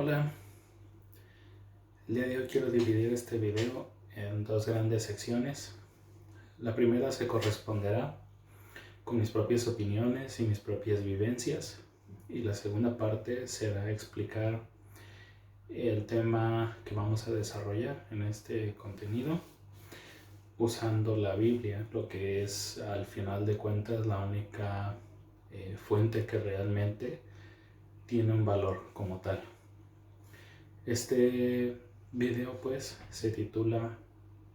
Hola, el día de hoy quiero dividir este video en dos grandes secciones. La primera se corresponderá con mis propias opiniones y mis propias vivencias, y la segunda parte será explicar el tema que vamos a desarrollar en este contenido usando la Biblia, lo que es al final de cuentas la única fuente que realmente tiene un valor como tal. Este video pues se titula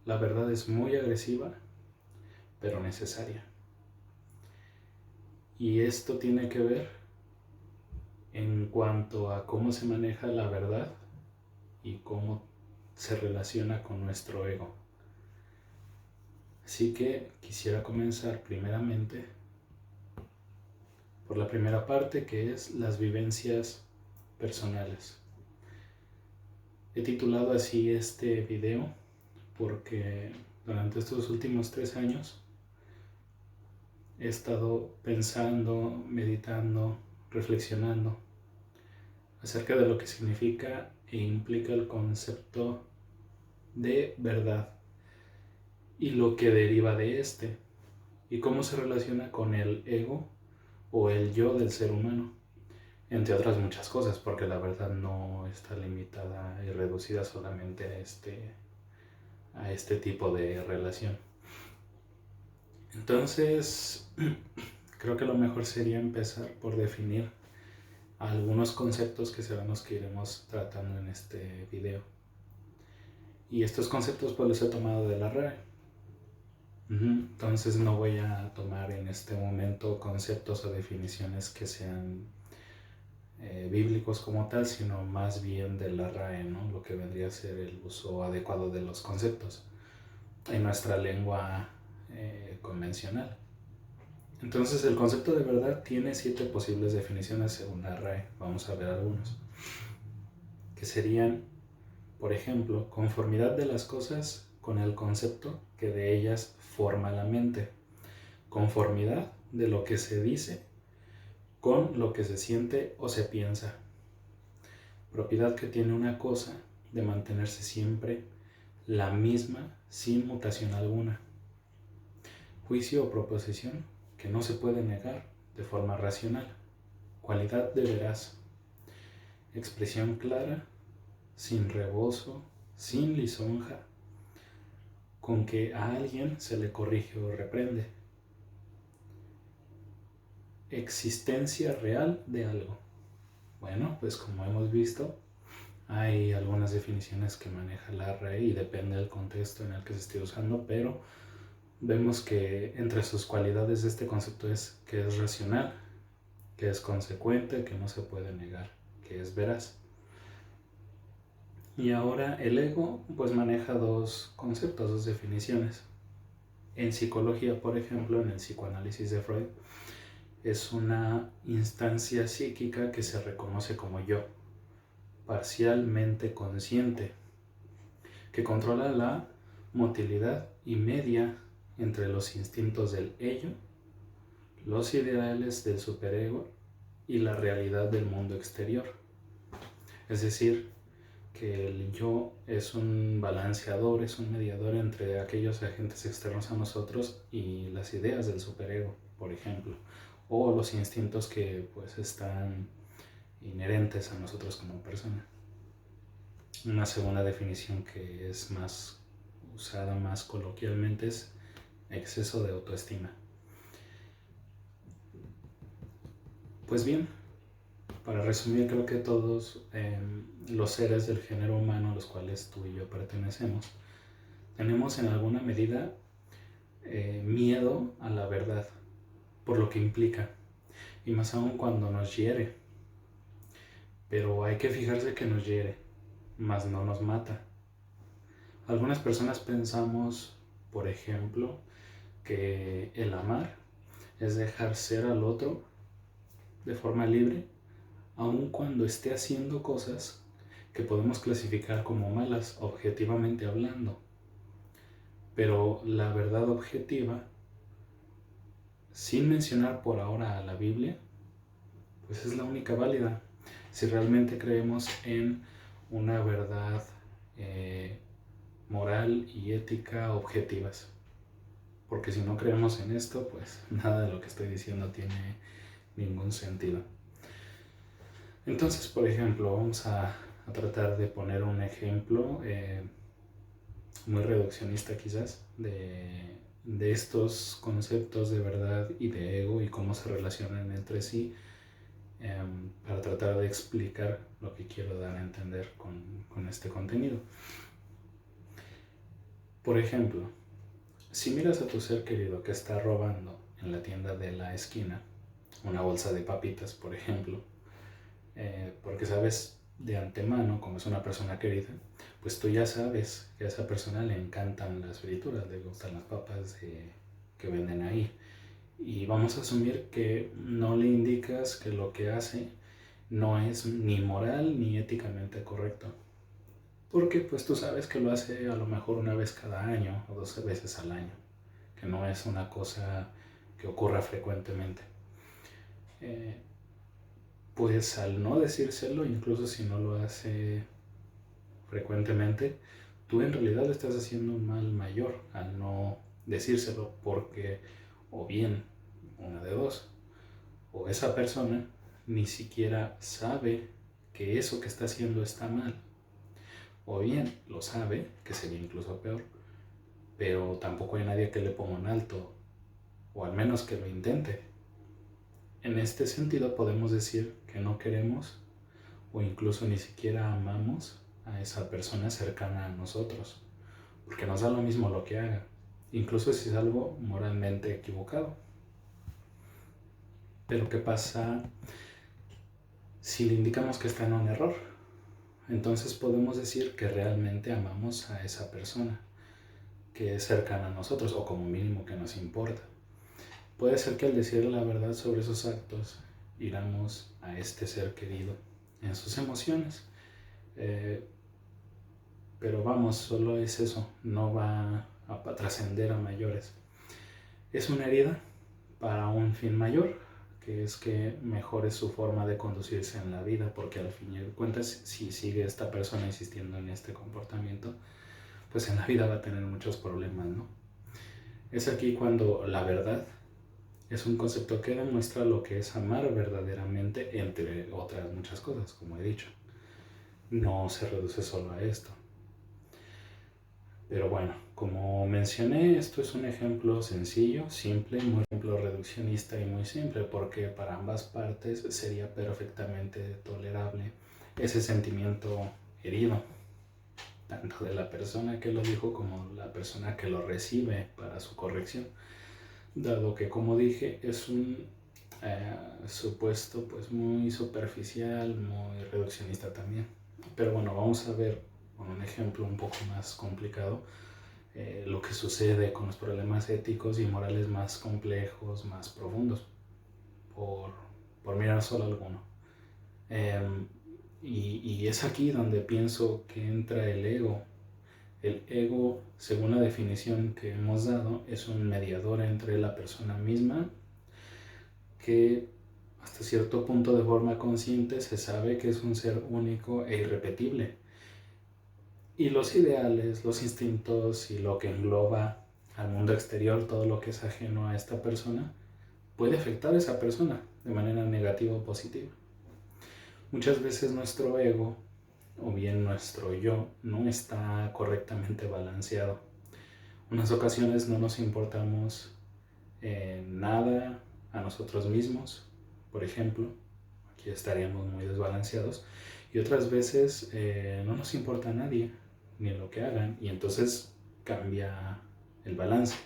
La verdad es muy agresiva pero necesaria, y esto tiene que ver en cuanto a cómo se maneja la verdad y cómo se relaciona con nuestro ego. Así que quisiera comenzar primeramente por la primera parte, que es las vivencias personales. He titulado así este video porque durante estos últimos 3 años he estado pensando, meditando, reflexionando acerca de lo que significa e implica el concepto de verdad y lo que deriva de este, y cómo se relaciona con el ego o el yo del ser humano, entre otras muchas cosas, porque la verdad no está limitada y reducida solamente a este tipo de relación. Entonces, creo que lo mejor sería empezar por definir algunos conceptos que serán los que iremos tratando en este video. Y estos conceptos pues los he tomado de la RAE. Entonces no voy a tomar en este momento conceptos o definiciones que sean bíblicos como tal, sino más bien de la RAE, ¿no? Lo que vendría a ser el uso adecuado de los conceptos en nuestra lengua convencional. Entonces el concepto de verdad tiene 7 posibles definiciones según la RAE. Vamos a ver algunos, que serían, por ejemplo, conformidad de las cosas con el concepto que de ellas forma la mente, conformidad de lo que se dice con lo que se siente o se piensa, propiedad que tiene una cosa de mantenerse siempre la misma sin mutación alguna, juicio o proposición que no se puede negar de forma racional, cualidad de veraz, expresión clara, sin rebozo, sin lisonja, con que a alguien se le corrige o reprende, existencia real de algo. Bueno, pues como hemos visto, hay algunas definiciones que maneja la RAE y depende del contexto en el que se esté usando, pero vemos que entre sus cualidades este concepto es que es racional, que es consecuente, que no se puede negar, que es veraz. Y ahora el ego pues maneja dos conceptos, dos definiciones. En psicología, por ejemplo, en el psicoanálisis de Freud, es una instancia psíquica que se reconoce como yo, parcialmente consciente, que controla la motilidad y media entre los instintos del ello, los ideales del superego y la realidad del mundo exterior. Es decir, que el yo es un balanceador, es un mediador entre aquellos agentes externos a nosotros y las ideas del superego, por ejemplo, o los instintos que pues están inherentes a nosotros como persona. Una segunda definición que es más usada más coloquialmente es exceso de autoestima. Pues bien, para resumir, creo que todos los seres del género humano, a los cuales tú y yo pertenecemos, tenemos en alguna medida miedo a la verdad, por lo que implica, y más aún cuando nos hiere. Pero hay que fijarse que nos hiere, mas no nos mata. Algunas personas pensamos, por ejemplo, que el amar es dejar ser al otro de forma libre, aun cuando esté haciendo cosas que podemos clasificar como malas, objetivamente hablando. Pero la verdad objetiva, sin mencionar por ahora a la Biblia, pues es la única válida. si realmente creemos en una verdad moral y ética objetivas. Porque si no creemos en esto, pues nada de lo que estoy diciendo tiene ningún sentido. Entonces, por ejemplo, vamos a tratar de poner un ejemplo muy reduccionista quizás de estos conceptos de verdad y de ego y cómo se relacionan entre sí, para tratar de explicar lo que quiero dar a entender con este contenido. Por ejemplo, si miras a tu ser querido que está robando en la tienda de la esquina una bolsa de papitas, por ejemplo, porque sabes de antemano, como es una persona querida, pues tú ya sabes que a esa persona le encantan las frituras, le gustan las papas que venden ahí. Y vamos a asumir que no le indicas que lo que hace no es ni moral ni éticamente correcto. Porque pues tú sabes que lo hace a lo mejor una vez cada año o 12 veces al año, que no es una cosa que ocurra frecuentemente. Pues al no decírselo, incluso si no lo hace frecuentemente, tú en realidad le estás haciendo un mal mayor al no decírselo, porque o bien una de dos, o esa persona ni siquiera sabe que eso que está haciendo está mal, o bien lo sabe, que sería incluso peor, pero tampoco hay nadie que le ponga un alto, o al menos que lo intente. En este sentido podemos decir que no queremos o incluso ni siquiera amamos a esa persona cercana a nosotros, porque nos da lo mismo lo que haga, incluso si es algo moralmente equivocado. Pero ¿qué pasa si le indicamos que está en un error? Entonces podemos decir que realmente amamos a esa persona que es cercana a nosotros, o como mínimo que nos importa. Puede ser que al decirle la verdad sobre esos actos, hiramos a este ser querido en sus emociones. Pero vamos, solo es eso, no va a trascender a mayores. Es una herida para un fin mayor, que es que mejore su forma de conducirse en la vida, porque al fin y al cuentas, si sigue esta persona insistiendo en este comportamiento, pues en la vida va a tener muchos problemas, ¿no? Es aquí cuando la verdad es un concepto que demuestra lo que es amar verdaderamente, entre otras muchas cosas, como he dicho. No se reduce solo a esto. Pero bueno, como mencioné, esto es un ejemplo sencillo, simple, muy ejemplo reduccionista y muy simple, porque para ambas partes sería perfectamente tolerable ese sentimiento herido, tanto de la persona que lo dijo como la persona que lo recibe para su corrección, dado que, como dije, es un supuesto pues muy superficial, muy reduccionista también. Pero bueno, vamos a ver con un ejemplo un poco más complicado lo que sucede con los problemas éticos y morales más complejos, más profundos, por mirar solo alguno. Y es aquí donde pienso que entra el ego. El ego, según la definición que hemos dado, es un mediador entre la persona misma, que hasta cierto punto de forma consciente se sabe que es un ser único e irrepetible. Y los ideales, los instintos y lo que engloba al mundo exterior, todo lo que es ajeno a esta persona, puede afectar a esa persona de manera negativa o positiva. Muchas veces nuestro ego, o bien nuestro yo, no está correctamente balanceado. Unas ocasiones no nos importamos nada a nosotros mismos, por ejemplo, aquí estaríamos muy desbalanceados, y otras veces no nos importa a nadie, ni lo que hagan, y entonces cambia el balance.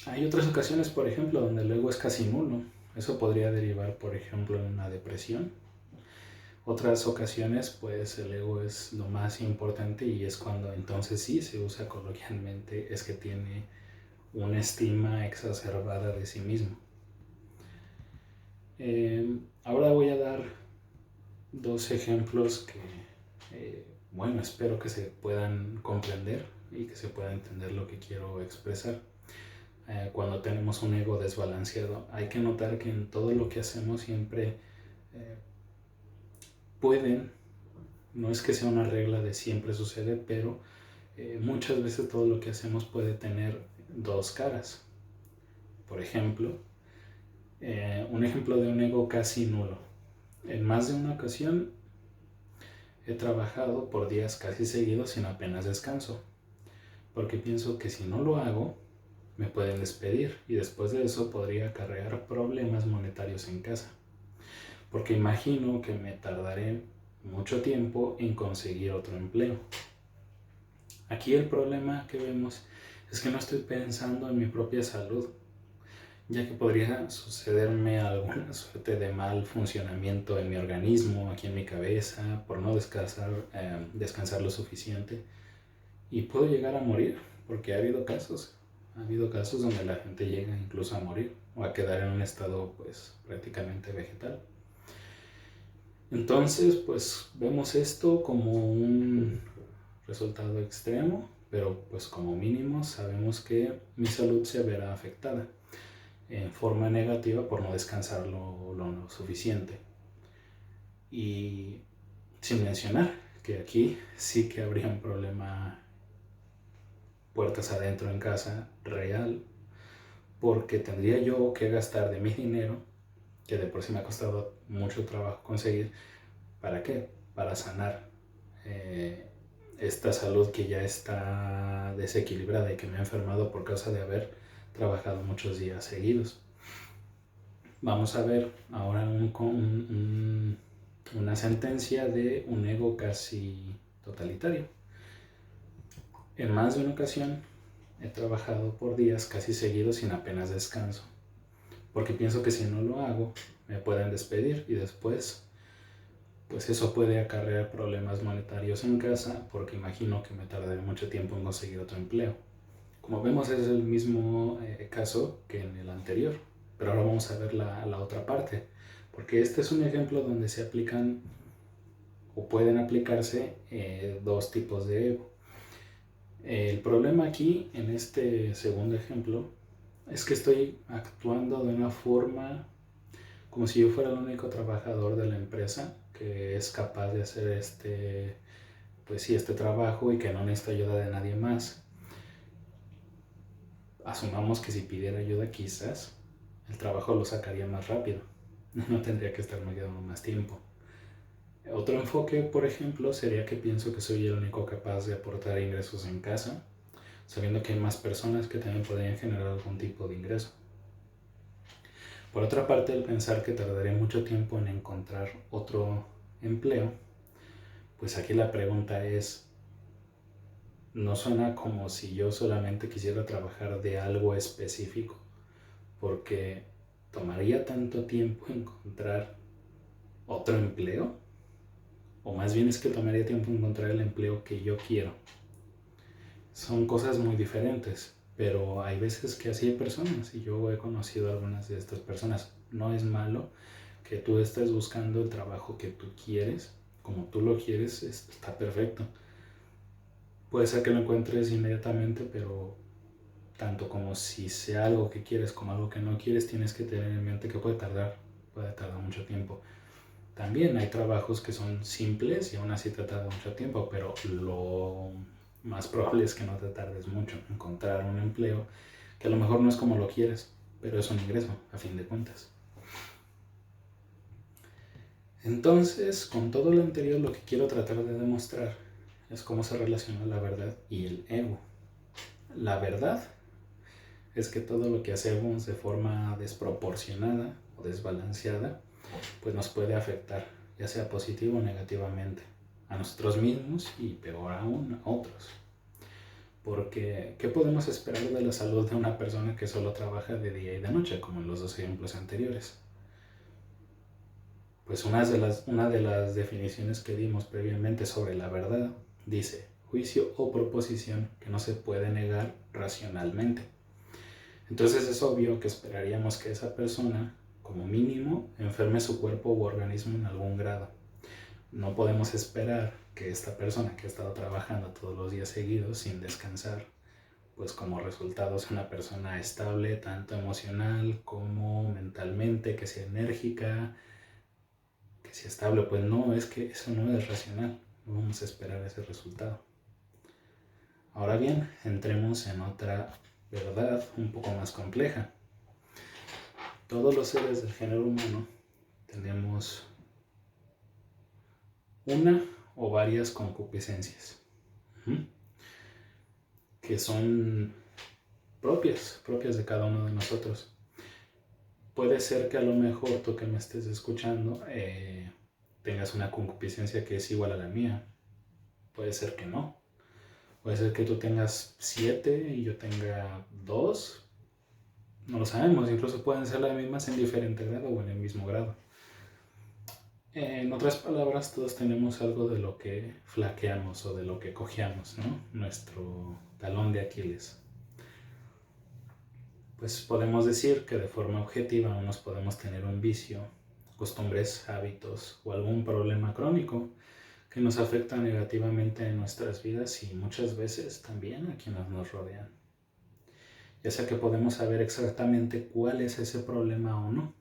Hay otras ocasiones, por ejemplo, donde el ego es casi nulo. Eso podría derivar, por ejemplo, en una depresión. Otras ocasiones, pues el ego es lo más importante, y es cuando entonces sí se usa coloquialmente, es que tiene una estima exacerbada de sí mismo. Ahora voy a dar dos ejemplos que, bueno, espero que se puedan comprender y que se pueda entender lo que quiero expresar. cuando tenemos un ego desbalanceado. Hay que notar que en todo lo que hacemos siempre pueden, no es que sea una regla de siempre sucede, pero muchas veces todo lo que hacemos puede tener dos caras. Por ejemplo, un ejemplo de un ego casi nulo. En más de una ocasión he trabajado por días casi seguidos sin apenas descanso, porque pienso que si no lo hago, me pueden despedir y después de eso podría acarrear problemas monetarios en casa, porque imagino que me tardaré mucho tiempo en conseguir otro empleo. Aquí el problema que vemos es que no estoy pensando en mi propia salud, ya que podría sucederme alguna suerte de mal funcionamiento en mi organismo, aquí en mi cabeza, por no descansar lo suficiente, y puedo llegar a morir, porque ha habido casos donde la gente llega incluso a morir o a quedar en un estado pues prácticamente vegetal. Entonces pues vemos esto como un resultado extremo, pero pues como mínimo sabemos que mi salud se verá afectada en forma negativa por no descansar lo suficiente. Y sin mencionar que aquí sí que habría un problema puertas adentro en casa real, porque tendría yo que gastar de mi dinero, que de por sí me ha costado mucho trabajo conseguir. ¿Para qué? Para sanar esta salud que ya está desequilibrada y que me ha enfermado por causa de haber trabajado muchos días seguidos. Vamos a ver ahora una sentencia de un ego casi totalitario. En más de una ocasión he trabajado por días casi seguidos sin apenas descanso, porque pienso que si no lo hago me pueden despedir y después pues eso puede acarrear problemas monetarios en casa, porque imagino que me tardaré mucho tiempo en conseguir otro empleo. Como vemos es el mismo caso que en el anterior, pero ahora vamos a ver la otra parte, porque este es un ejemplo donde se aplican o pueden aplicarse dos tipos de ego. El problema aquí, en este segundo ejemplo, es que estoy actuando de una forma como si yo fuera el único trabajador de la empresa que es capaz de hacer este trabajo y que no necesita ayuda de nadie más. Asumamos que si pidiera ayuda quizás el trabajo lo sacaría más rápido, no tendría que estarme quedando más tiempo. Otro enfoque, por ejemplo, sería que pienso que soy el único capaz de aportar ingresos en casa, sabiendo que hay más personas que también podrían generar algún tipo de ingreso. Por otra parte, el pensar que tardaré mucho tiempo en encontrar otro empleo, pues aquí la pregunta es, no suena como si yo solamente quisiera trabajar de algo específico, porque tomaría tanto tiempo encontrar otro empleo, o más bien es que tomaría tiempo encontrar el empleo que yo quiero. Son cosas muy diferentes, pero hay veces que así hay personas y yo he conocido a algunas de estas personas. No es malo que tú estés buscando el trabajo que tú quieres, como tú lo quieres, está perfecto. Puede ser que lo encuentres inmediatamente, pero tanto como si sea algo que quieres como algo que no quieres, tienes que tener en mente que puede tardar mucho tiempo. También hay trabajos que son simples y aún así te tarda mucho tiempo, pero lo más probable es que no te tardes mucho en encontrar un empleo que a lo mejor no es como lo quieres, pero es un ingreso a fin de cuentas. Entonces, con todo lo anterior, lo que quiero tratar de demostrar es cómo se relaciona la verdad y el ego. La verdad es que todo lo que hacemos de forma desproporcionada o desbalanceada pues nos puede afectar, ya sea positivo o negativamente, a nosotros mismos y peor aún a otros. Porque, ¿qué podemos esperar de la salud de una persona que solo trabaja de día y de noche, como en los dos ejemplos anteriores? Pues una de las definiciones que dimos previamente sobre la verdad dice, juicio o proposición que no se puede negar racionalmente. Entonces es obvio que esperaríamos que esa persona, como mínimo, enferme su cuerpo u organismo en algún grado. No podemos esperar que esta persona que ha estado trabajando todos los días seguidos sin descansar, pues como resultado es una persona estable, tanto emocional como mentalmente, que sea enérgica, que sea estable. Pues no, es que eso no es racional, no vamos a esperar ese resultado. Ahora bien, entremos en otra verdad un poco más compleja. Todos los seres del género humano tenemos una o varias concupiscencias, que son propias de cada uno de nosotros. Puede ser que a lo mejor tú que me estés escuchando tengas una concupiscencia que es igual a la mía. Puede ser que no. Puede ser que tú tengas 7 y yo tenga 2. No lo sabemos. Incluso pueden ser las mismas en diferente grado o en el mismo grado. En otras palabras, todos tenemos algo de lo que flaqueamos o de lo que cojeamos, ¿no? Nuestro talón de Aquiles. Pues podemos decir que de forma objetiva unos podemos tener un vicio, costumbres, hábitos o algún problema crónico que nos afecta negativamente en nuestras vidas y muchas veces también a quienes nos rodean. Ya sea que podemos saber exactamente cuál es ese problema o no,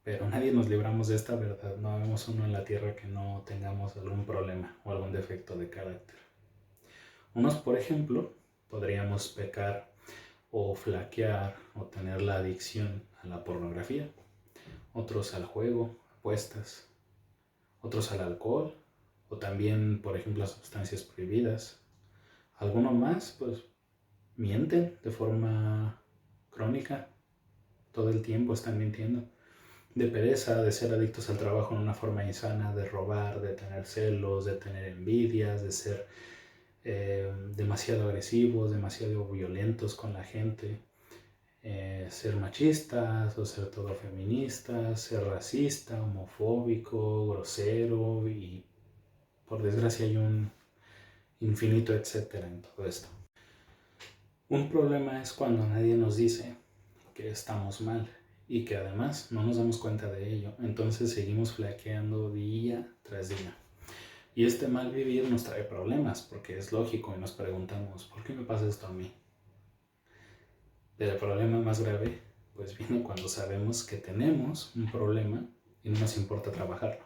pero nadie nos libramos de esta verdad. No vemos uno en la tierra que no tengamos algún problema o algún defecto de carácter. Unos, por ejemplo, podríamos pecar o flaquear o tener la adicción a la pornografía, otros al juego, apuestas, otros al alcohol o también, por ejemplo, a sustancias prohibidas. Algunos más, pues, mienten de forma crónica, todo el tiempo están mintiendo, de pereza, de ser adictos al trabajo en una forma insana, de robar, de tener celos, de tener envidias, de ser demasiado agresivos, demasiado violentos con la gente, ser machistas o ser todo feministas, ser racista, homofóbico, grosero y por desgracia hay un infinito etcétera en todo esto. Un problema es cuando nadie nos dice que estamos mal y que además no nos damos cuenta de ello, entonces seguimos flaqueando día tras día. Y este mal vivir nos trae problemas, porque es lógico y nos preguntamos, ¿por qué me pasa esto a mí? Pero el problema más grave, pues viene cuando sabemos que tenemos un problema y no nos importa trabajarlo.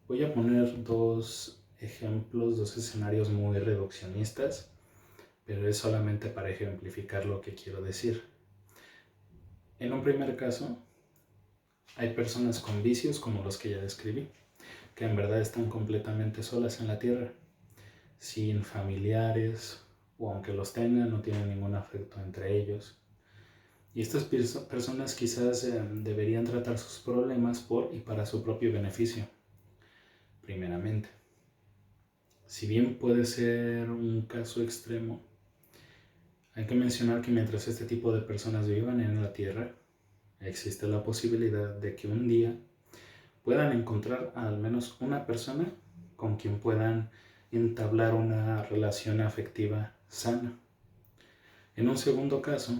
Voy a poner 2 ejemplos, 2 escenarios muy reduccionistas, pero es solamente para ejemplificar lo que quiero decir. En un primer caso, hay personas con vicios como los que ya describí, que en verdad están completamente solas en la tierra, sin familiares, o aunque los tengan, no tienen ningún afecto entre ellos. Y estas personas quizás deberían tratar sus problemas por y para su propio beneficio, primeramente. Si bien puede ser un caso extremo, hay que mencionar que mientras este tipo de personas vivan en la tierra, existe la posibilidad de que un día puedan encontrar a al menos una persona con quien puedan entablar una relación afectiva sana. En un segundo caso,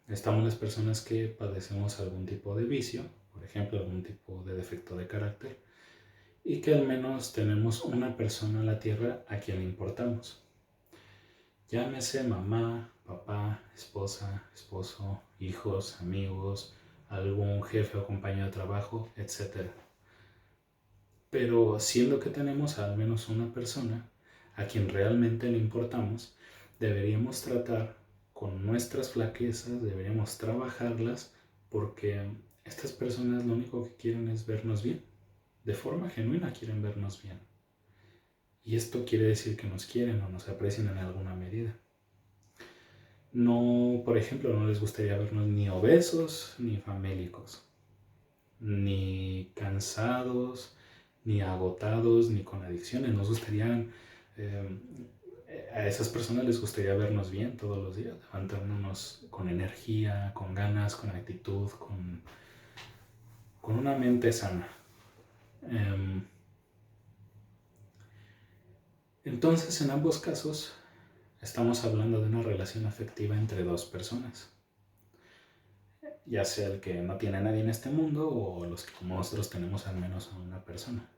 estamos las personas que padecemos algún tipo de vicio, por ejemplo, algún tipo de defecto de carácter, y que al menos tenemos una persona en la tierra a quien le importamos. Llámese mamá, papá, esposa, esposo, hijos, amigos, algún jefe o compañero de trabajo, etc. Pero siendo que tenemos al menos una persona a quien realmente le importamos, deberíamos tratar con nuestras flaquezas, deberíamos trabajarlas porque estas personas lo único que quieren es vernos bien. De forma genuina quieren vernos bien. Y esto quiere decir que nos quieren o nos aprecian en alguna medida. No, por ejemplo, no les gustaría vernos ni obesos ni famélicos, ni cansados, ni agotados, ni con adicciones. Nos gustaría, a esas personas les gustaría vernos bien todos los días, levantándonos con energía, con ganas, con actitud, con una mente sana. Entonces, en ambos casos, estamos hablando de una relación afectiva entre 2 personas. Ya sea el que no tiene a nadie en este mundo o los que como nosotros tenemos al menos a una persona.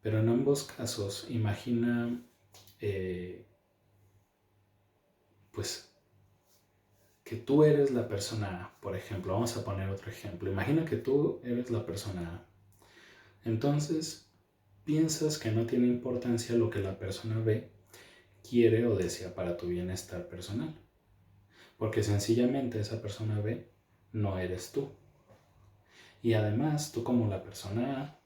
Pero en ambos casos, imagina pues que tú eres la persona A, por ejemplo, vamos a poner otro ejemplo. Imagina que tú eres la persona A. Entonces, piensas que no tiene importancia lo que la persona B quiere o desea para tu bienestar personal. Porque sencillamente esa persona B no eres tú. Y además, tú como la persona A,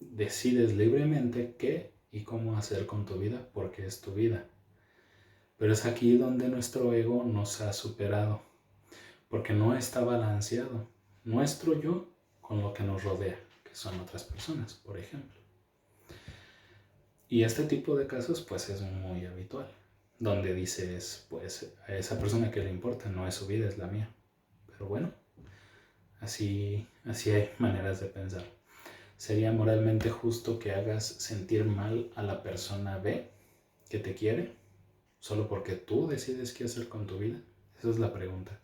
decides libremente qué y cómo hacer con tu vida, porque es tu vida. Pero es aquí donde nuestro ego nos ha superado, porque no está balanceado nuestro yo con lo que nos rodea, que son otras personas, por ejemplo. Y este tipo de casos pues es muy habitual, donde dices, pues a esa persona que le importa no es su vida, es la mía. Pero bueno, así hay maneras de pensar. ¿Sería moralmente justo que hagas sentir mal a la persona B que te quiere solo porque tú decides qué hacer con tu vida? Esa es la pregunta.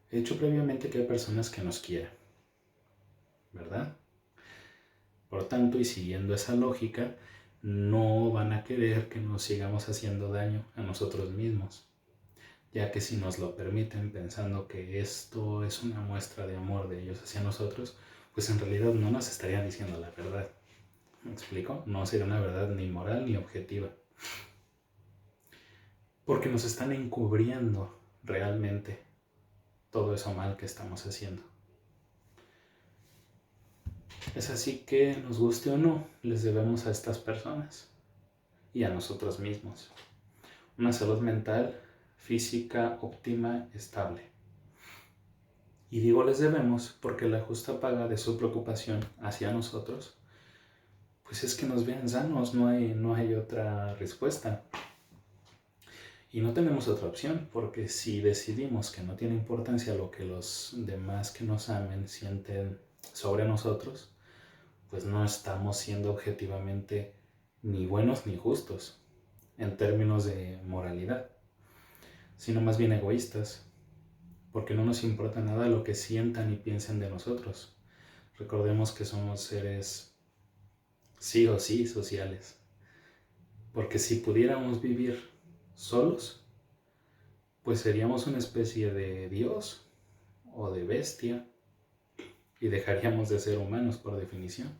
He dicho previamente que hay personas que nos quieren, ¿verdad? Por tanto, y siguiendo esa lógica, no van a querer que nos sigamos haciendo daño a nosotros mismos, ya que si nos lo permiten pensando que esto es una muestra de amor de ellos hacia nosotros, pues en realidad no nos estarían diciendo la verdad. ¿Me explico? No sería una verdad ni moral ni objetiva. Porque nos están encubriendo realmente todo eso mal que estamos haciendo. Es así que, nos guste o no, les debemos a estas personas y a nosotros mismos una salud mental, física óptima, estable. Y digo les debemos porque la justa paga de su preocupación hacia nosotros, pues es que nos vean sanos, no hay otra respuesta. Y no tenemos otra opción, porque si decidimos que no tiene importancia lo que los demás que nos amen sienten sobre nosotros, pues no estamos siendo objetivamente ni buenos ni justos en términos de moralidad, sino más bien egoístas, porque no nos importa nada lo que sientan y piensen de nosotros. Recordemos que somos seres sí o sí sociales, porque si pudiéramos vivir solos, pues seríamos una especie de Dios o de bestia y dejaríamos de ser humanos por definición.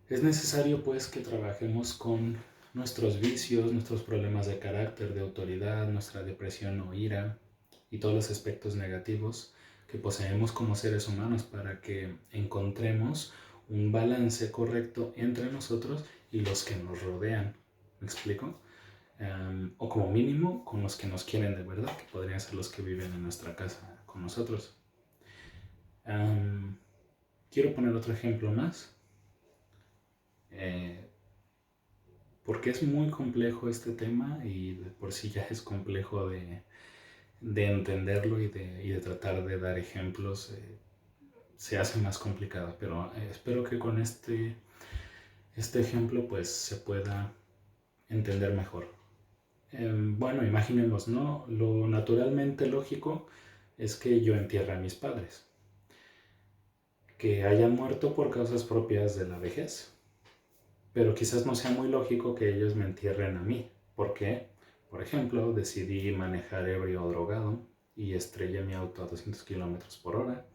Es necesario pues que trabajemos con nuestros vicios, nuestros problemas de carácter, de autoridad, nuestra depresión o ira y todos los aspectos negativos que poseemos como seres humanos para que encontremos un balance correcto entre nosotros y los que nos rodean. ¿Me explico? O como mínimo con los que nos quieren de verdad, que podrían ser los que viven en nuestra casa con nosotros. Quiero poner otro ejemplo más, porque es muy complejo este tema y de por sí ya es complejo de entenderlo y de tratar de dar ejemplos. Se hace más complicado, pero espero que con este ejemplo pues se pueda entender mejor. Bueno, imaginemos, ¿no? Lo naturalmente lógico es que yo entierre a mis padres, que hayan muerto por causas propias de la vejez. Pero quizás no sea muy lógico que ellos me entierren a mí. ¿Por qué? Por ejemplo, decidí manejar ebrio o drogado y estrellé mi auto a 200 kilómetros por hora.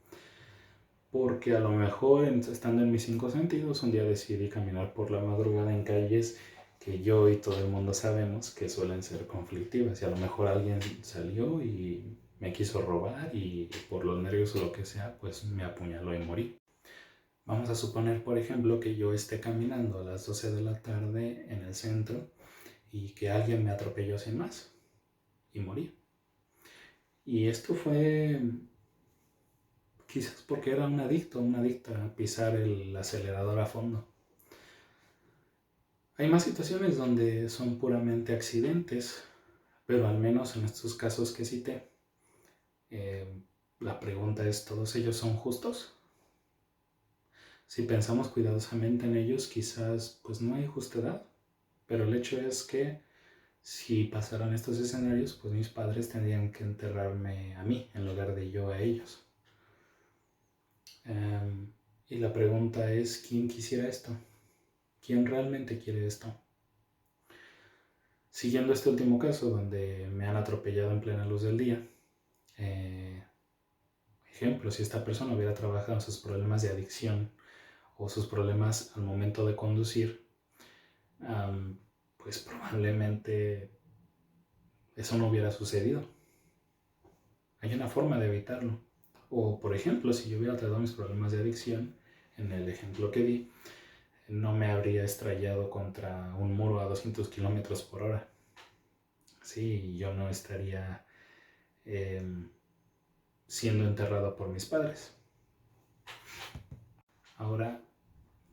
Porque a lo mejor, estando en mis 5 sentidos, un día decidí caminar por la madrugada en calles que yo y todo el mundo sabemos que suelen ser conflictivas. Y a lo mejor alguien salió y me quiso robar y por los nervios o lo que sea, pues me apuñaló y morí. Vamos a suponer, por ejemplo, que yo esté caminando a las 12 de la tarde en el centro y que alguien me atropelló sin más y morí. Y esto fue quizás porque era una adicta a pisar el acelerador a fondo. Hay más situaciones donde son puramente accidentes, pero al menos en estos casos que cité, la pregunta es, ¿todos ellos son justos? Si pensamos cuidadosamente en ellos, quizás pues no hay justedad, pero el hecho es que si pasaran estos escenarios, pues mis padres tendrían que enterrarme a mí en lugar de yo a ellos. Y la pregunta es, ¿quién quisiera esto? ¿Quién realmente quiere esto? Siguiendo este último caso donde me han atropellado en plena luz del día, ejemplo, si esta persona hubiera trabajado en sus problemas de adicción o sus problemas al momento de conducir, pues probablemente eso no hubiera sucedido. Hay una forma de evitarlo. O, por ejemplo, si yo hubiera tratado mis problemas de adicción, en el ejemplo que di, no me habría estrellado contra un muro a 200 kilómetros por hora. Sí, yo no estaría siendo enterrado por mis padres. Ahora,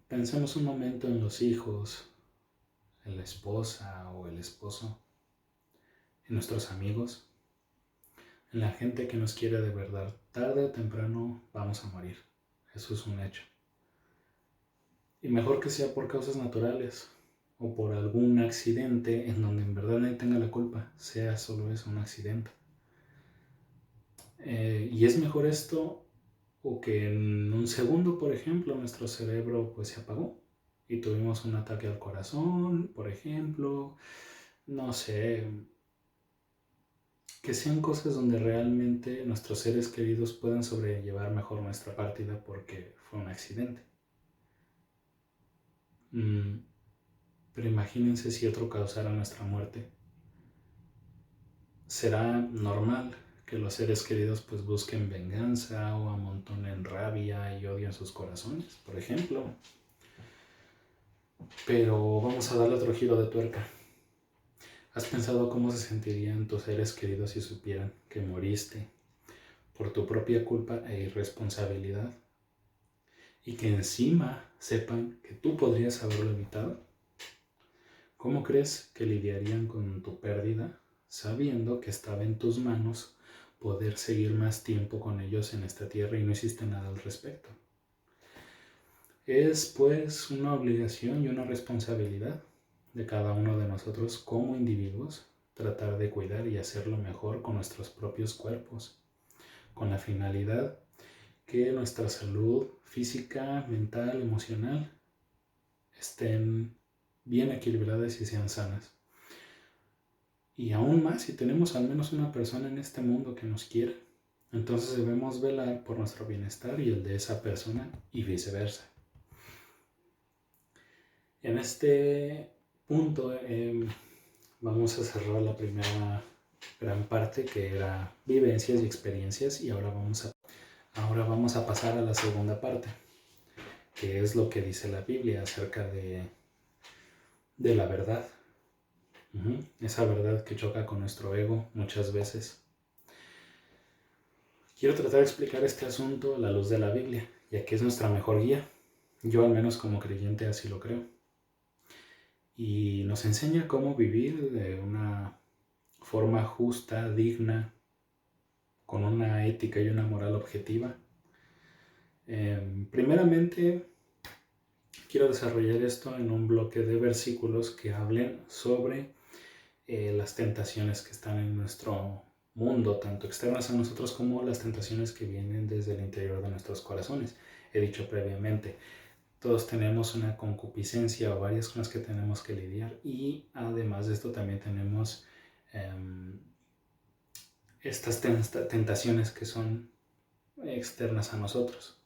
pensemos un momento en los hijos, en la esposa o el esposo, en nuestros amigos, en la gente que nos quiere de verdad. Tarde o temprano vamos a morir. Eso es un hecho. Y mejor que sea por causas naturales o por algún accidente en donde en verdad nadie tenga la culpa, sea solo eso, un accidente. Y es mejor esto o que en un segundo, por ejemplo, nuestro cerebro pues se apagó y tuvimos un ataque al corazón, por ejemplo, no sé, que sean cosas donde realmente nuestros seres queridos puedan sobrellevar mejor nuestra partida porque fue un accidente. Pero imagínense si otro causara nuestra muerte. ¿Será normal que los seres queridos pues busquen venganza o amontonen rabia y odio en sus corazones, por ejemplo? Pero vamos a darle otro giro de tuerca. ¿Has pensado cómo se sentirían tus seres queridos si supieran que moriste por tu propia culpa e irresponsabilidad? Y que encima sepan que tú podrías haberlo evitado. ¿Cómo crees que lidiarían con tu pérdida sabiendo que estaba en tus manos poder seguir más tiempo con ellos en esta tierra y no hiciste nada al respecto? Es pues una obligación y una responsabilidad de cada uno de nosotros como individuos tratar de cuidar y hacerlo mejor con nuestros propios cuerpos, con la finalidad que nuestra salud física, mental, emocional estén bien equilibradas y sean sanas. Y aún más si tenemos al menos una persona en este mundo que nos quiera, entonces debemos velar por nuestro bienestar y el de esa persona y viceversa. En este punto vamos a cerrar la primera gran parte que era vivencias y experiencias y ahora vamos a pasar a la segunda parte, que es lo que dice la Biblia acerca de la verdad. Esa verdad que choca con nuestro ego muchas veces. Quiero tratar de explicar este asunto a la luz de la Biblia, ya que es nuestra mejor guía. Yo al menos como creyente así lo creo. Y nos enseña cómo vivir de una forma justa, digna, con una ética y una moral objetiva. Primeramente, quiero desarrollar esto en un bloque de versículos que hablen sobre las tentaciones que están en nuestro mundo, tanto externas a nosotros como las tentaciones que vienen desde el interior de nuestros corazones. He dicho previamente, todos tenemos una concupiscencia o varias con las que tenemos que lidiar y además de esto también tenemos estas tentaciones que son externas a nosotros.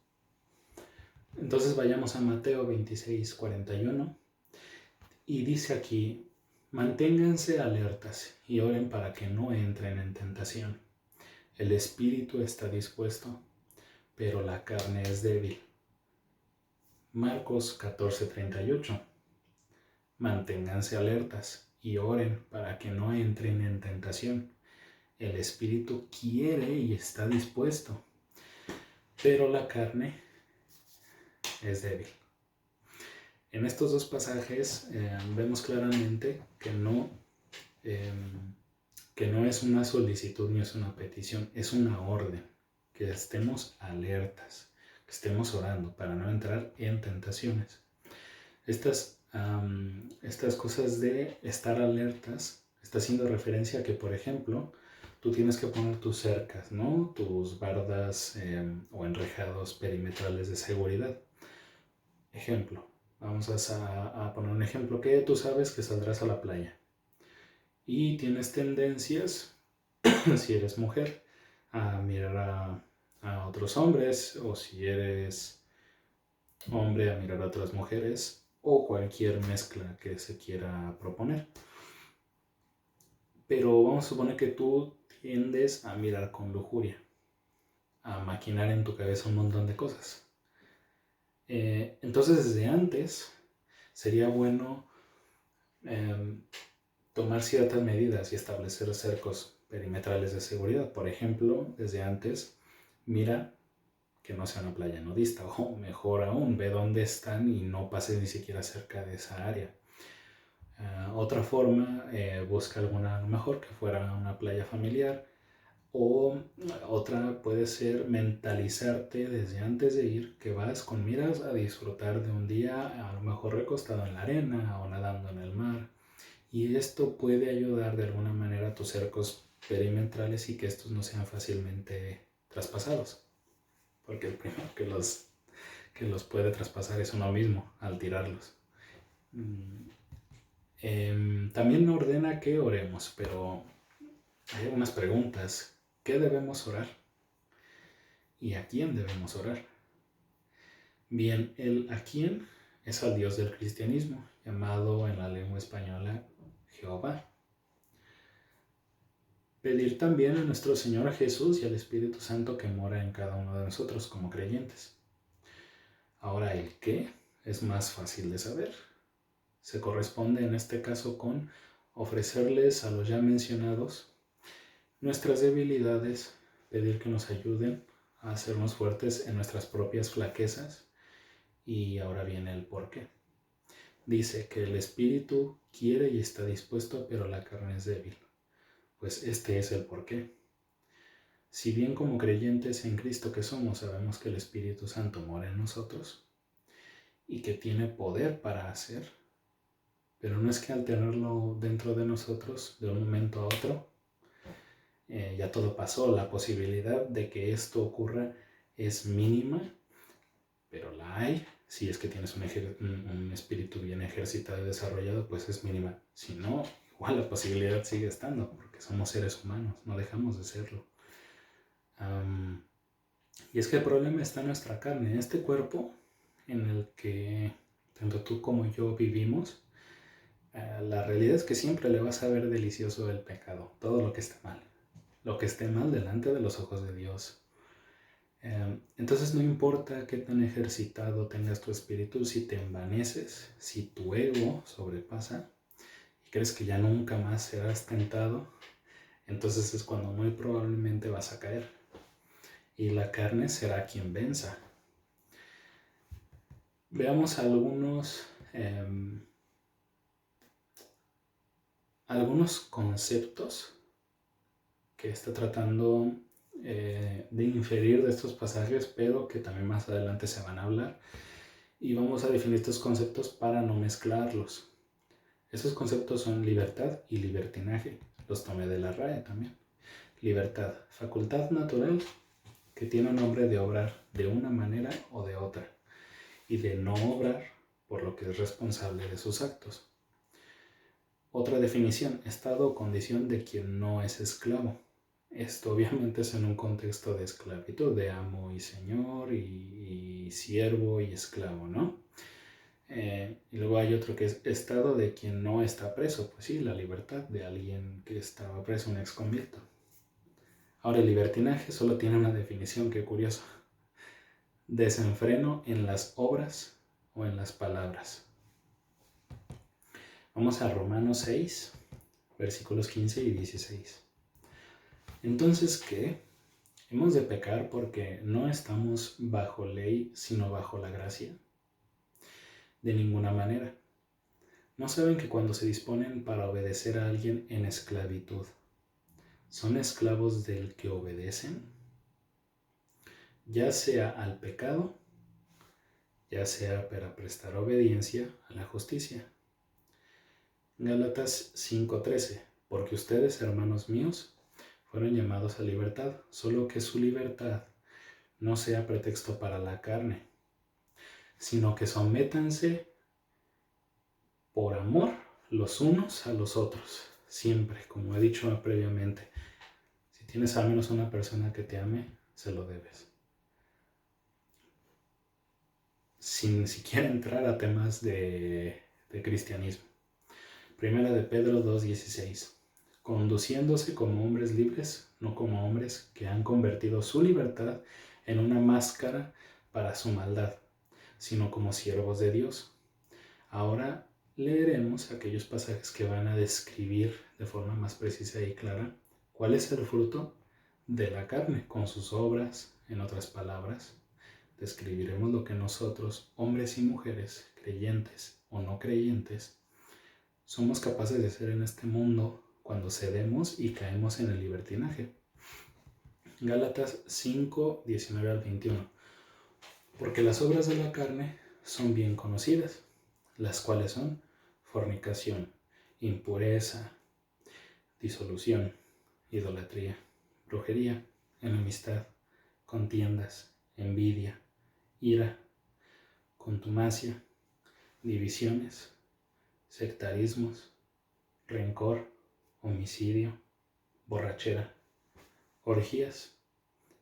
Entonces vayamos a Mateo 26:41 y dice aquí: manténganse alertas y oren para que no entren en tentación. El espíritu está dispuesto, pero la carne es débil. Marcos 14:38. Manténganse alertas y oren para que no entren en tentación. El espíritu quiere y está dispuesto, pero la carne es débil. En estos dos pasajes vemos claramente que no es una solicitud ni es una petición, es una orden, que estemos alertas, que estemos orando para no entrar en tentaciones. Estas cosas de estar alertas está haciendo referencia a que, por ejemplo, tú tienes que poner tus cercas, ¿no? Tus bardas o enrejados perimetrales de seguridad. Ejemplo, vamos a poner un ejemplo que tú sabes que saldrás a la playa y tienes tendencias, si eres mujer, a mirar a otros hombres, o si eres hombre, a mirar a otras mujeres, o cualquier mezcla que se quiera proponer. Pero vamos a suponer que tú tiendes a mirar con lujuria, a maquinar en tu cabeza un montón de cosas. Entonces, desde antes sería bueno tomar ciertas medidas y establecer cercos perimetrales de seguridad. Por ejemplo, desde antes, mira que no sea una playa nudista, o mejor aún, ve dónde están y no pases ni siquiera cerca de esa área. Otra forma, busca alguna, a lo mejor que fuera una playa familiar, o otra puede ser mentalizarte desde antes de ir que vas con miras a disfrutar de un día, a lo mejor recostado en la arena o nadando en el mar. Y esto puede ayudar de alguna manera a tus cercos perimetrales y que estos no sean fácilmente traspasados. Porque el primero que los puede traspasar es uno mismo al tirarlos. También ordena que oremos, pero hay unas preguntas. ¿Qué debemos orar? ¿Y a quién debemos orar? Bien, el a quién es al Dios del cristianismo, llamado en la lengua española Jehová. Pedir también a nuestro Señor Jesús y al Espíritu Santo que mora en cada uno de nosotros como creyentes. Ahora, el qué es más fácil de saber. Se corresponde en este caso con ofrecerles a los ya mencionados nuestras debilidades, pedir que nos ayuden a hacernos fuertes en nuestras propias flaquezas. Y ahora viene el por qué. Dice que el espíritu quiere y está dispuesto, pero la carne es débil. Pues este es el por qué. Si bien como creyentes en Cristo que somos sabemos que el Espíritu Santo mora en nosotros y que tiene poder para hacer, pero no es que al tenerlo dentro de nosotros de un momento a otro, ya todo pasó. La posibilidad de que esto ocurra es mínima, pero la hay. Si es que tienes un espíritu bien ejercitado y desarrollado, pues es mínima. Si no, igual la posibilidad sigue estando, porque somos seres humanos, no dejamos de serlo. Y es que el problema está en nuestra carne, en este cuerpo en el que tanto tú como yo vivimos. La realidad es que siempre le vas a ver delicioso el pecado, todo lo que esté mal. Lo que esté mal delante de los ojos de Dios. Entonces no importa qué tan ejercitado tengas tu espíritu, si te envaneces, si tu ego sobrepasa y crees que ya nunca más serás tentado, entonces es cuando muy probablemente vas a caer y la carne será quien venza. Veamos algunos conceptos que está tratando de inferir de estos pasajes, pero que también más adelante se van a hablar. Y vamos a definir estos conceptos para no mezclarlos. Esos conceptos son libertad y libertinaje. Los tomé de la RAE también. Libertad, facultad natural que tiene un nombre de obrar de una manera o de otra, y de no obrar por lo que es responsable de sus actos. Otra definición, estado o condición de quien no es esclavo. Esto obviamente es en un contexto de esclavitud, de amo y señor, y siervo y esclavo, ¿no? Y luego hay otro que es estado de quien no está preso. Pues sí, la libertad de alguien que estaba preso, un exconvicto. Ahora, el libertinaje solo tiene una definición, qué curioso. Desenfreno en las obras o en las palabras. Vamos a Romanos 6, versículos 15 y 16. Entonces, ¿qué? ¿Hemos de pecar porque no estamos bajo ley, sino bajo la gracia? De ninguna manera. ¿No saben que cuando se disponen para obedecer a alguien en esclavitud, son esclavos del que obedecen? Ya sea al pecado, ya sea para prestar obediencia a la justicia. Gálatas 5:13. Porque ustedes, hermanos míos, fueron llamados a libertad, solo que su libertad no sea pretexto para la carne, sino que sométanse por amor los unos a los otros. siempre, como he dicho previamente, si tienes al menos una persona que te ame, se lo debes. Sin siquiera entrar a temas de cristianismo. Primera de Pedro 2:16. Conduciéndose como hombres libres, no como hombres que han convertido su libertad en una máscara para su maldad, sino como siervos de Dios. Ahora leeremos aquellos pasajes que van a describir de forma más precisa y clara cuál es el fruto de la carne con sus obras. En otras palabras, describiremos lo que nosotros, hombres y mujeres, creyentes o no creyentes, somos capaces de hacer en este mundo cuando cedemos y caemos en el libertinaje. Gálatas 5, 19 al 21. Porque las obras de la carne son bien conocidas, las cuales son fornicación, impureza, disolución, idolatría, brujería, enemistad, contiendas, envidia, ira, contumacia, divisiones, sectarismos, rencor, homicidio, borrachera, orgías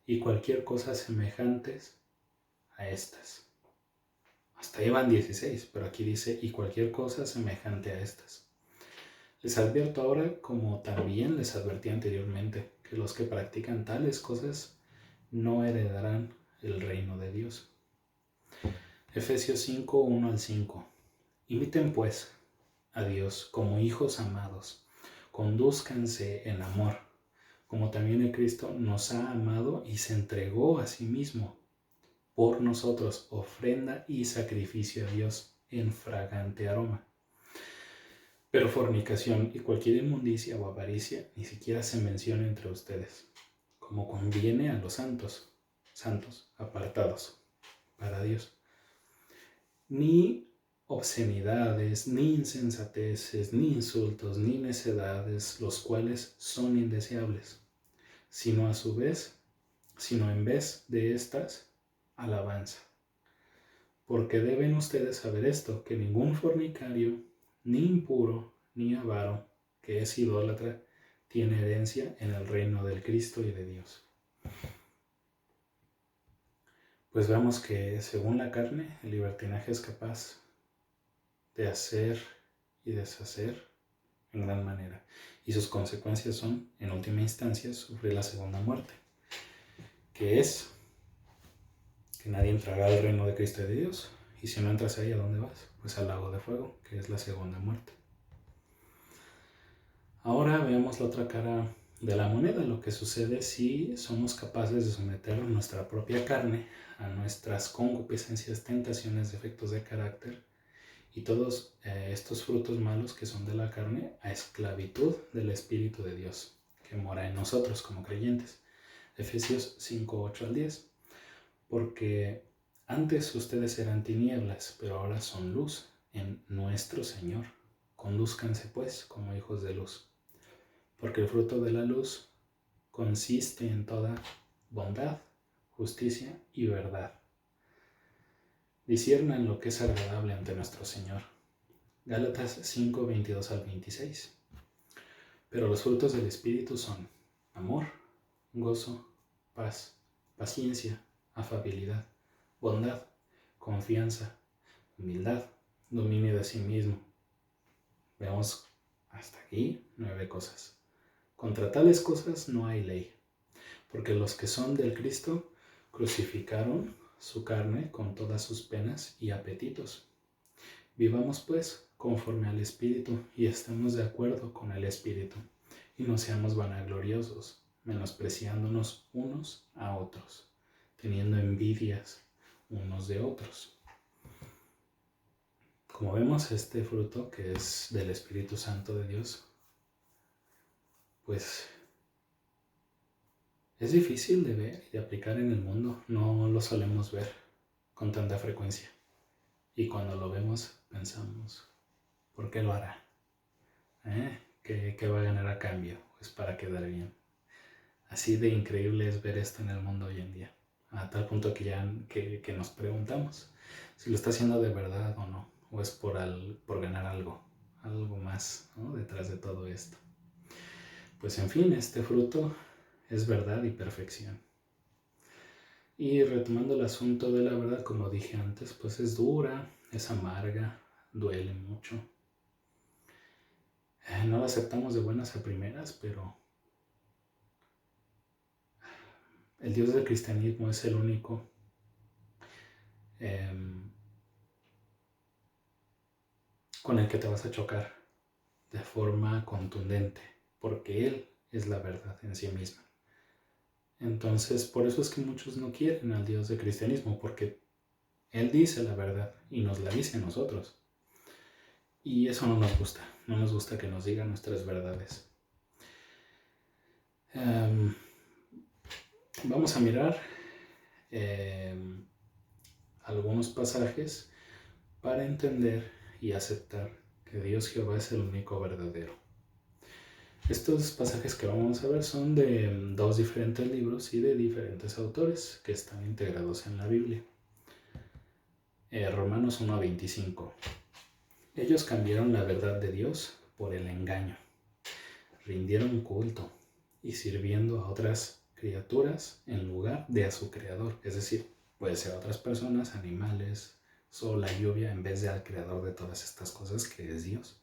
y cualquier cosa semejantes a estas. Hasta ahí van 16, pero aquí dice y cualquier cosa semejante a estas. Les advierto ahora, como también les advertí anteriormente, que los que practican tales cosas no heredarán el reino de Dios. Efesios 5, 1 al 5. Imiten pues a Dios como hijos amados, condúzcanse en amor, como también el Cristo nos ha amado y se entregó a sí mismo por nosotros, ofrenda y sacrificio a Dios en fragante aroma. Pero fornicación y cualquier inmundicia o avaricia ni siquiera se menciona entre ustedes, como conviene a los santos, apartados para Dios. Ni obscenidades, ni insensateces, ni insultos, ni necedades, los cuales son indeseables, sino en vez de estas, alabanza. Porque deben ustedes saber esto, que ningún fornicario, ni impuro, ni avaro, que es idólatra, tiene herencia en el reino del Cristo y de Dios. Pues vemos que según la carne, el libertinaje es capaz de hacer y deshacer en gran manera. Y sus consecuencias son, en última instancia, sufrir la segunda muerte, que es que nadie entrará al reino de Cristo y de Dios. Y si no entras ahí, ¿a dónde vas? Pues al lago de fuego, que es la segunda muerte. Ahora veamos la otra cara de la moneda, lo que sucede si somos capaces de someter nuestra propia carne a nuestras concupiscencias, tentaciones, defectos de carácter y todos estos frutos malos que son de la carne a esclavitud del Espíritu de Dios que mora en nosotros como creyentes. Efesios 5, 8 al 10. Porque antes ustedes eran tinieblas, pero ahora son luz en nuestro Señor. Condúzcanse pues como hijos de luz. Porque el fruto de la luz consiste en toda bondad, justicia y verdad. Disciernan lo que es agradable ante nuestro Señor. Gálatas 5, 22 al 26. Pero los frutos del Espíritu son amor, gozo, paz, paciencia, afabilidad, bondad, confianza, humildad, dominio de sí mismo. Veamos hasta aquí 9 cosas. Contra tales cosas no hay ley, porque los que son del Cristo crucificaron su carne con todas sus penas y apetitos. Vivamos pues conforme al Espíritu y estemos de acuerdo con el Espíritu, y no seamos vanagloriosos, menospreciándonos unos a otros, teniendo envidias unos de otros. Como vemos, este fruto que es del Espíritu Santo de Dios, pues es difícil de ver y de aplicar en el mundo. No lo solemos ver con tanta frecuencia. Y cuando lo vemos, pensamos, ¿por qué lo hará? ¿Qué va a ganar a cambio? Pues para quedar bien. Así de increíble es ver esto en el mundo hoy en día. A tal punto que nos preguntamos si lo está haciendo de verdad o no. O es por ganar algo más, ¿no?, detrás de todo esto. Pues en fin, este fruto es verdad y perfección. Y retomando el asunto de la verdad, como dije antes, pues es dura, es amarga, duele mucho. No la aceptamos de buenas a primeras, pero el Dios del cristianismo es el único con el que te vas a chocar de forma contundente, porque Él es la verdad en sí misma. Entonces, por eso es que muchos no quieren al Dios del cristianismo, porque Él dice la verdad y nos la dice a nosotros. Y eso no nos gusta que nos digan nuestras verdades. Vamos a mirar algunos pasajes para entender y aceptar que Dios Jehová es el único verdadero. Estos pasajes que vamos a ver son de dos diferentes libros y de diferentes autores que están integrados en la Biblia. Romanos 1:25. Ellos cambiaron la verdad de Dios por el engaño. Rindieron culto y sirviendo a otras criaturas en lugar de a su creador. Es decir, puede ser a otras personas, animales, sol, la lluvia, en vez de al creador de todas estas cosas que es Dios.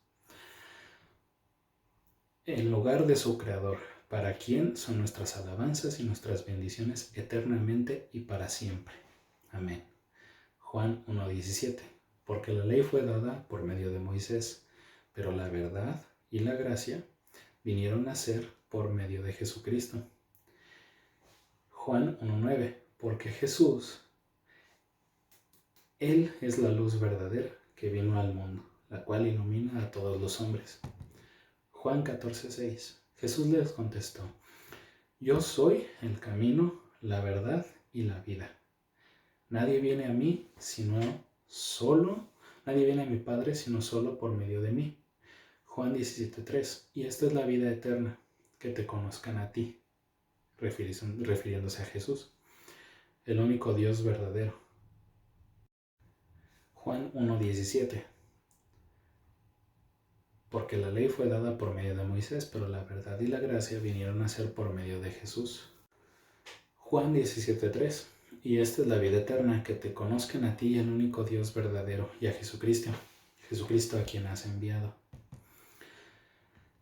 En lugar de su creador, para quien son nuestras alabanzas y nuestras bendiciones eternamente y para siempre. Amén. Juan 1:17. Porque la ley fue dada por medio de Moisés, pero la verdad y la gracia vinieron a ser por medio de Jesucristo. Juan 1:9. Porque Jesús, Él es la luz verdadera que vino al mundo, la cual ilumina a todos los hombres. Juan 14:6. Jesús les contestó: Yo soy el camino, la verdad y la vida. Nadie viene a mi Padre sino solo por medio de mí. Juan 17:3. Y esta es la vida eterna, que te conozcan a ti, refiriéndose a Jesús, el único Dios verdadero. Juan 1:17. Porque la ley fue dada por medio de Moisés, pero la verdad y la gracia vinieron a ser por medio de Jesús. Juan 17:3. Y esta es la vida eterna, que te conozcan a ti, el único Dios verdadero, y a Jesucristo a quien has enviado.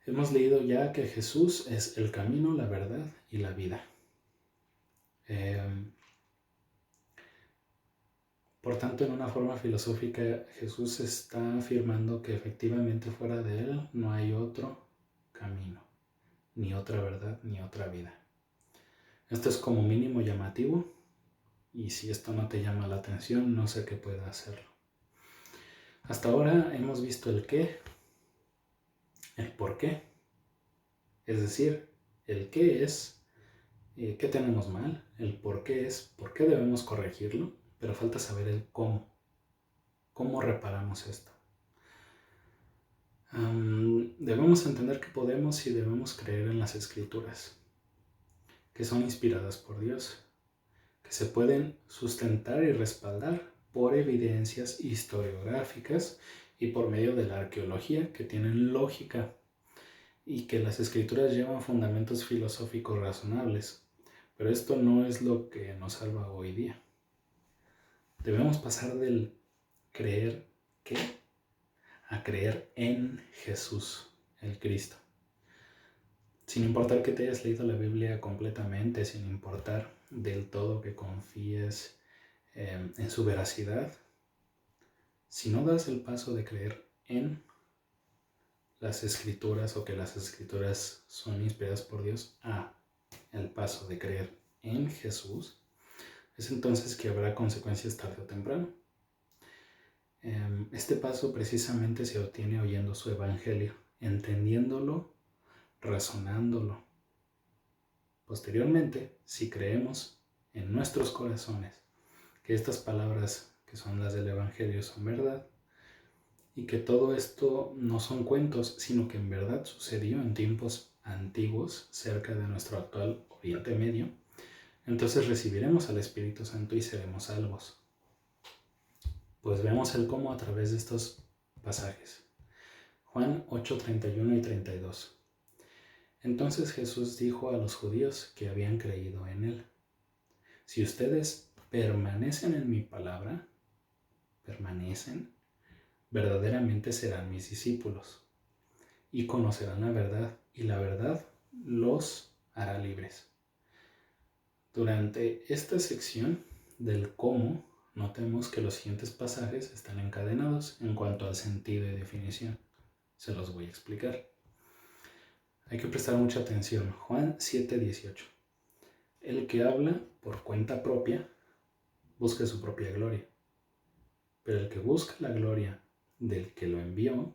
Hemos leído ya que Jesús es el camino, la verdad y la vida. Por tanto, en una forma filosófica, Jesús está afirmando que efectivamente fuera de Él no hay otro camino, ni otra verdad, ni otra vida. Esto es como mínimo llamativo, y si esto no te llama la atención, no sé qué pueda hacerlo. Hasta ahora hemos visto el qué, el por qué, es decir, el qué es, qué tenemos mal, el por qué es, por qué debemos corregirlo, pero falta saber el cómo. ¿Cómo reparamos esto? Debemos entender que podemos y debemos creer en las Escrituras, que son inspiradas por Dios, que se pueden sustentar y respaldar por evidencias historiográficas y por medio de la arqueología, que tienen lógica, y que las Escrituras llevan fundamentos filosóficos razonables. Pero esto no es lo que nos salva hoy día. Debemos pasar del creer que a creer en Jesús, el Cristo. Sin importar que te hayas leído la Biblia completamente, sin importar del todo que confíes en su veracidad, si no das el paso de creer en las Escrituras o que las Escrituras son inspiradas por Dios, el paso de creer en Jesús, es entonces que habrá consecuencias tarde o temprano. Este paso precisamente se obtiene oyendo su evangelio, entendiéndolo, razonándolo. Posteriormente, si creemos en nuestros corazones que estas palabras que son las del evangelio son verdad, y que todo esto no son cuentos, sino que en verdad sucedió en tiempos antiguos cerca de nuestro actual Oriente Medio, entonces recibiremos al Espíritu Santo y seremos salvos. Pues vemos el cómo a través de estos pasajes. Juan 8:31 y 32. Entonces Jesús dijo a los judíos que habían creído en él: si ustedes permanecen en mi palabra, verdaderamente serán mis discípulos y conocerán la verdad, y la verdad los hará libres. Durante esta sección del cómo, notemos que los siguientes pasajes están encadenados en cuanto al sentido y definición. Se los voy a explicar. Hay que prestar mucha atención. Juan 7:18. El que habla por cuenta propia, busca su propia gloria. Pero el que busca la gloria del que lo envió,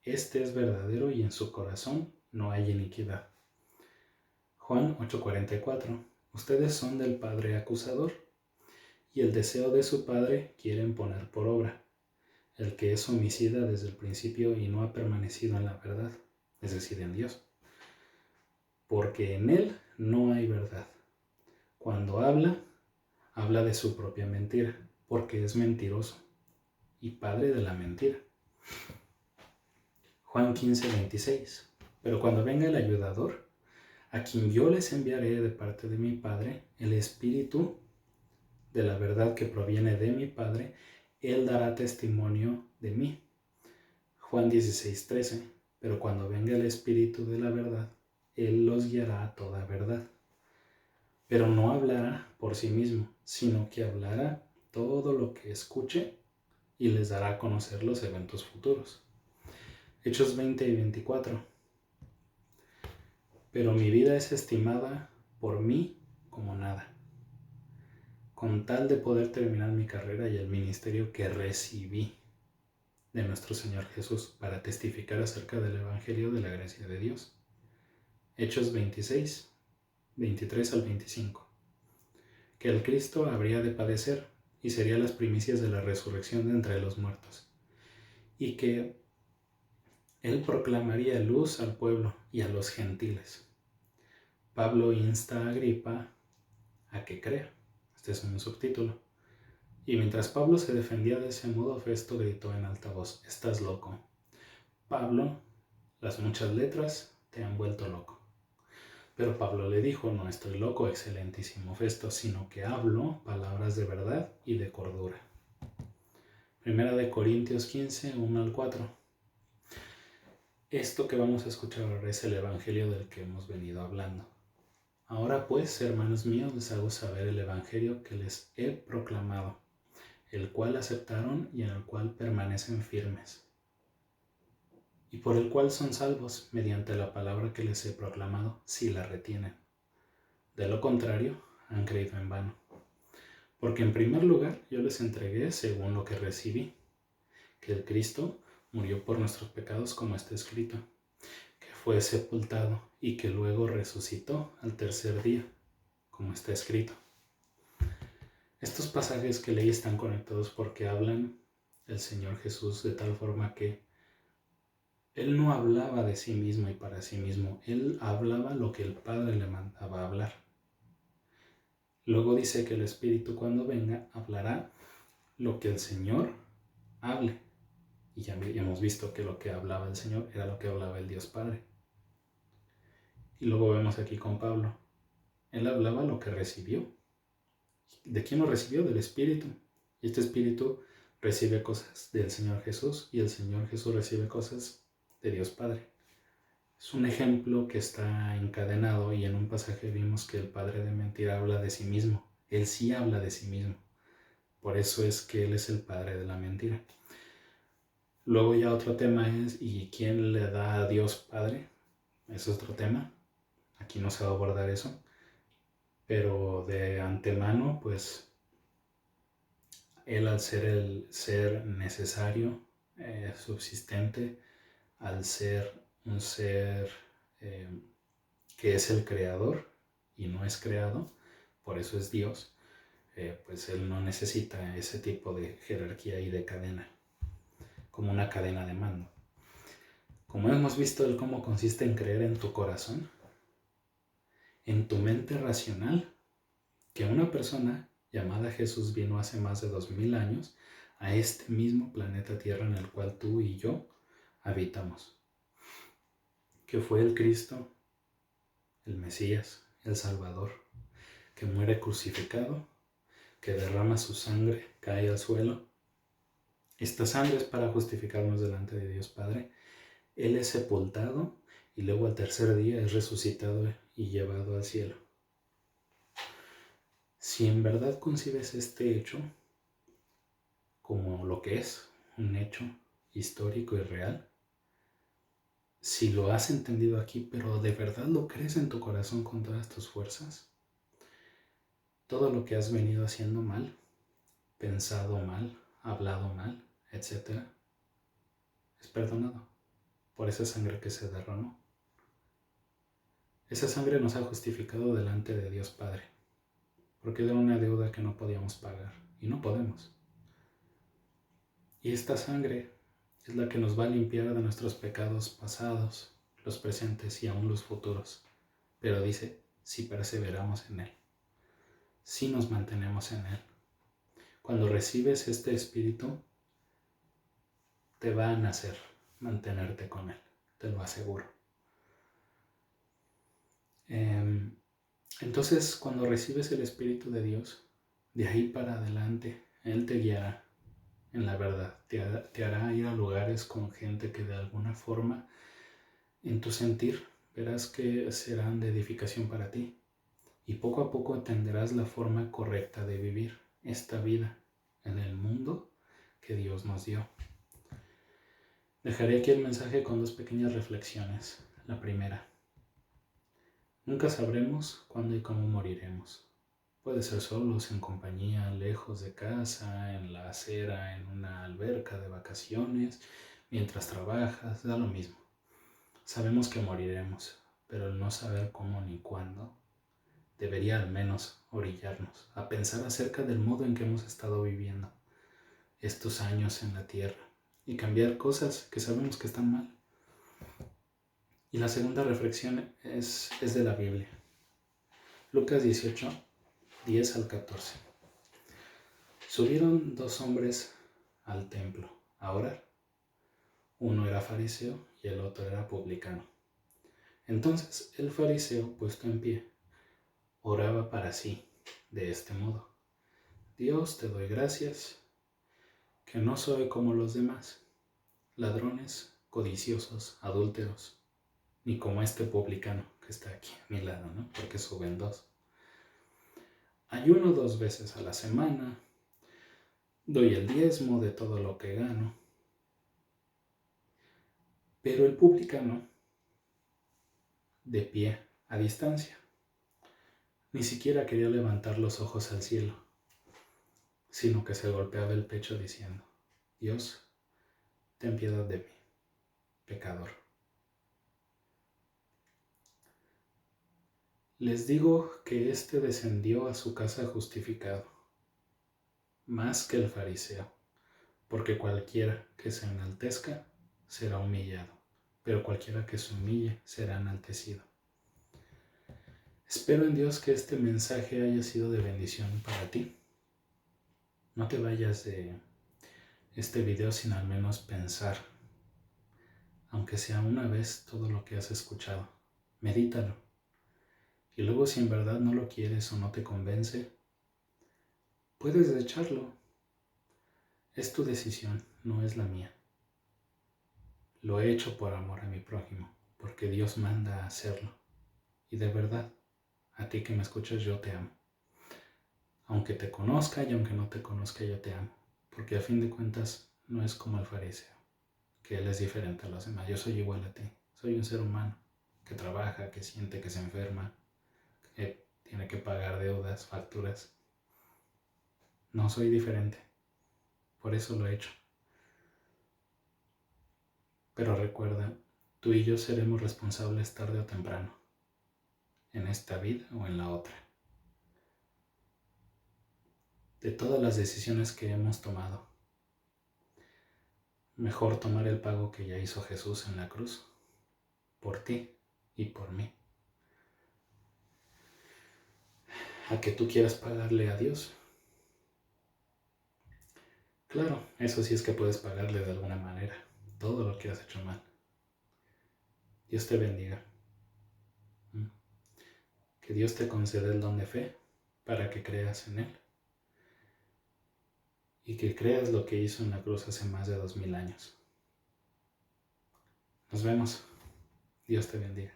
este es verdadero y en su corazón no hay iniquidad. Juan 8:44. Ustedes son del padre acusador, y el deseo de su padre quieren poner por obra. El que es homicida desde el principio y no ha permanecido en la verdad, es decir, en Dios. Porque en él no hay verdad. Cuando habla de su propia mentira, porque es mentiroso y padre de la mentira. Juan 15:26. Pero cuando venga el ayudador, a quien yo les enviaré de parte de mi Padre, el Espíritu de la verdad que proviene de mi Padre, él dará testimonio de mí. Juan 16:13. Pero cuando venga el Espíritu de la verdad, él los guiará a toda verdad. Pero no hablará por sí mismo, sino que hablará todo lo que escuche y les dará a conocer los eventos futuros. Hechos 20:24. Pero mi vida es estimada por mí como nada, con tal de poder terminar mi carrera y el ministerio que recibí de nuestro Señor Jesús para testificar acerca del Evangelio de la gracia de Dios. Hechos 26:23-25. Que el Cristo habría de padecer y sería las primicias de la resurrección de entre los muertos, y que él proclamaría luz al pueblo y a los gentiles. Pablo insta a Agripa a que crea. Este es un subtítulo. Y mientras Pablo se defendía de ese modo, Festo gritó en alta voz: «¡Estás loco! Pablo, las muchas letras te han vuelto loco». Pero Pablo le dijo: «No estoy loco, excelentísimo Festo, sino que hablo palabras de verdad y de cordura». Primera de Corintios 15, 1-4. Esto que vamos a escuchar ahora es el Evangelio del que hemos venido hablando. Ahora pues, hermanos míos, les hago saber el Evangelio que les he proclamado, el cual aceptaron y en el cual permanecen firmes, y por el cual son salvos mediante la palabra que les he proclamado, si la retienen. De lo contrario, han creído en vano. Porque en primer lugar yo les entregué según lo que recibí, que el Cristo murió por nuestros pecados como está escrito, que fue sepultado y que luego resucitó al tercer día, como está escrito. Estos pasajes que leí están conectados porque hablan del Señor Jesús de tal forma que Él no hablaba de sí mismo y para sí mismo, Él hablaba lo que el Padre le mandaba hablar. Luego dice que el Espíritu cuando venga hablará lo que el Señor hable. Y ya hemos visto que lo que hablaba el Señor era lo que hablaba el Dios Padre. Y luego vemos aquí con Pablo. Él hablaba lo que recibió. ¿De quién lo recibió? Del Espíritu. Y este Espíritu recibe cosas del Señor Jesús y el Señor Jesús recibe cosas de Dios Padre. Es un ejemplo que está encadenado y en un pasaje vimos que el padre de mentira habla de sí mismo. Él sí habla de sí mismo. Por eso es que Él es el padre de la mentira. Luego ya otro tema es, ¿y quién le da a Dios Padre? Ese es otro tema. Aquí no se va a abordar eso. Pero de antemano, pues, Él al ser el ser necesario, subsistente, al ser un ser que es el creador y no es creado, por eso es Dios, pues Él no necesita ese tipo de jerarquía y de cadena, como una cadena de mando. Como hemos visto, el cómo consiste en creer en tu corazón, en tu mente racional, que una persona llamada Jesús vino hace más de 2000 años a este mismo planeta Tierra en el cual tú y yo habitamos, que fue el Cristo el Mesías, el Salvador, que muere crucificado, que derrama su sangre, cae al suelo. Esta sangre es para justificarnos delante de Dios Padre. Él es sepultado y luego al tercer día es resucitado y llevado al cielo. Si en verdad concibes este hecho como lo que es, un hecho histórico y real, si lo has entendido aquí, pero de verdad lo crees en tu corazón con todas tus fuerzas, todo lo que has venido haciendo mal, pensado mal, hablado mal, etc., es perdonado por esa sangre que se derramó. Esa sangre nos ha justificado delante de Dios Padre, porque era una deuda que no podíamos pagar, y no podemos. Y esta sangre es la que nos va a limpiar de nuestros pecados pasados, los presentes y aún los futuros. Pero dice, si perseveramos en Él, si nos mantenemos en Él. Cuando recibes este Espíritu, te va a nacer mantenerte con Él, te lo aseguro. Entonces, cuando recibes el Espíritu de Dios, de ahí para adelante, Él te guiará en la verdad, te hará ir a lugares con gente que de alguna forma, en tu sentir, verás que serán de edificación para ti. Y poco a poco entenderás la forma correcta de vivir esta vida en el mundo que Dios nos dio. Dejaré aquí el mensaje con 2 pequeñas reflexiones. La primera: nunca sabremos cuándo y cómo moriremos. Puede ser solos, en compañía, lejos de casa, en la acera, en una alberca de vacaciones, mientras trabajas, da lo mismo. Sabemos que moriremos, pero el no saber cómo ni cuándo debería al menos orillarnos a pensar acerca del modo en que hemos estado viviendo estos años en la tierra y cambiar cosas que sabemos que están mal. Y la segunda reflexión es de la Biblia. Lucas 18, 10 al 14. Subieron 2 hombres al templo a orar. Uno era fariseo y el otro era publicano. Entonces el fariseo, puesto en pie, oraba para sí de este modo: Dios, te doy gracias, que no soy como los demás, ladrones, codiciosos, adúlteros, ni como este publicano que está aquí a mi lado, ¿no? Porque suben 2. Ayuno 2 veces a la semana, doy el diezmo de todo lo que gano. Pero el publicano, de pie, a distancia, ni siquiera quería levantar los ojos al cielo, sino que se golpeaba el pecho diciendo: Dios, ten piedad de mí, pecador. Les digo que éste descendió a su casa justificado, más que el fariseo, porque cualquiera que se enaltezca será humillado, pero cualquiera que se humille será enaltecido. Espero en Dios que este mensaje haya sido de bendición para ti. No te vayas de este video sin al menos pensar, aunque sea una vez, todo lo que has escuchado. Medítalo. Y luego, si en verdad no lo quieres o no te convence, puedes desecharlo. Es tu decisión, no es la mía. Lo he hecho por amor a mi prójimo, porque Dios manda a hacerlo. Y de verdad, a ti que me escuchas, yo te amo. Aunque te conozca y aunque no te conozca, yo te amo. Porque a fin de cuentas, no es como el fariseo, que él es diferente a los demás. Yo soy igual a ti. Soy un ser humano que trabaja, que siente, que se enferma, que tiene que pagar deudas, facturas. No soy diferente. Por eso lo he hecho. Pero recuerda, tú y yo seremos responsables tarde o temprano, en esta vida o en la otra, de todas las decisiones que hemos tomado. Mejor tomar el pago que ya hizo Jesús en la cruz, por ti y por mí, a que tú quieras pagarle a Dios. Claro, eso sí es que puedes pagarle de alguna manera todo lo que has hecho mal. Dios te bendiga. Que Dios te conceda el don de fe para que creas en Él y que creas lo que hizo en la cruz hace más de 2000 años. Nos vemos. Dios te bendiga.